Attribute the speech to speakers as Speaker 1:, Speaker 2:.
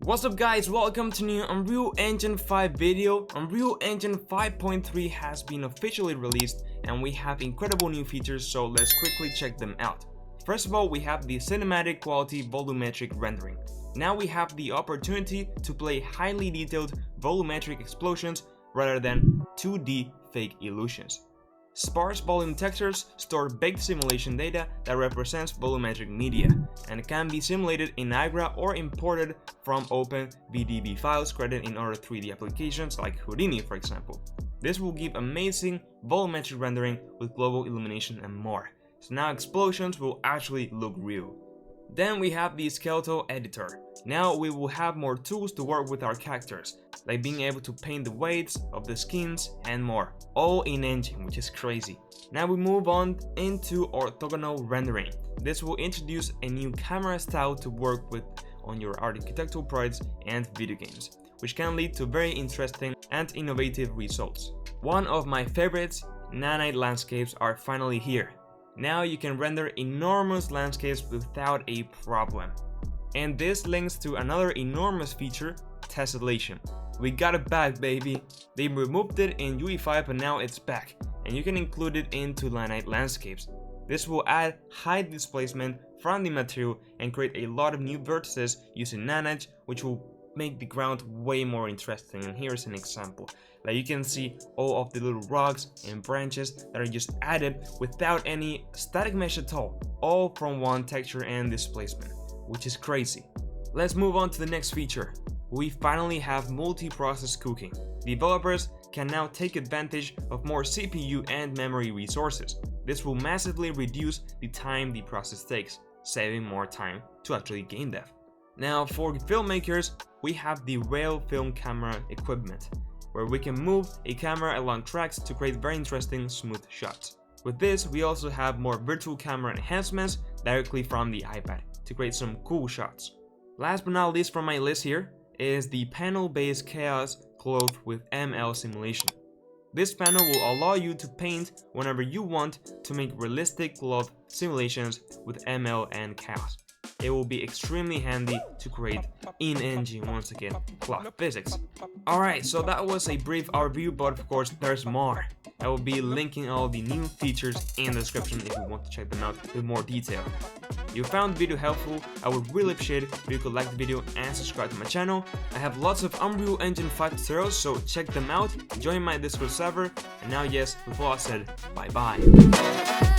Speaker 1: What's up guys, welcome to new Unreal Engine 5 video. Unreal Engine 5.3 has been officially released and we have incredible new features, so let's quickly check them out. First of all, we have the cinematic quality volumetric rendering. Now we have the opportunity to play highly detailed volumetric explosions rather than 2D fake illusions. Sparse volume textures store baked simulation data that represents volumetric media and can be simulated in Niagara or imported from open VDB files created in other 3D applications like Houdini, for example. This will give amazing volumetric rendering with global illumination and more, so now explosions will actually look real. Then we have the skeletal editor. Now we will have more tools to work with our characters, like being able to paint the weights of the skins and more, all in engine, which is crazy. Now we move on into orthogonal rendering. This will introduce a new camera style to work with on your architectural projects and video games, which can lead to very interesting and innovative results. One of my favorites, nanite landscapes, are finally here. Now you can render enormous landscapes without a problem. And this links to another enormous feature, tessalation. We got it back, baby. They removed it in UE5 but now it's back, and you can include it into nanite landscapes. This will add high displacement from the material and create a lot of new vertices using nanite, which will make the ground way more interesting. And here's an example. Like, you can see all of the little rocks and branches that are just added without any static mesh at all from one texture and displacement, which is crazy. Let's move on to the next feature. We finally have multi-process cooking. Developers can now take advantage of more CPU and memory resources. This will massively reduce the time the process takes, saving more time to actually game dev. Now for filmmakers, we have the rail film camera equipment, where we can move a camera along tracks to create very interesting smooth shots. With this, we also have more virtual camera enhancements directly from the iPad to create some cool shots. Last but not least from my list here is the panel-based chaos clothed with ML simulation. This panel will allow you to paint whenever you want to make realistic cloth simulations with ML and chaos. It will be extremely handy to create in-engine, once again, cloth physics. Alright, so that was a brief overview, but of course there's more. I will be linking all the new features in the description if you want to check them out with more detail. If you found the video helpful, I would really appreciate it if you could like the video and subscribe to my channel. I have lots of Unreal Engine 5 tutorials, so check them out, join my Discord server, and now yes, with all said, bye bye.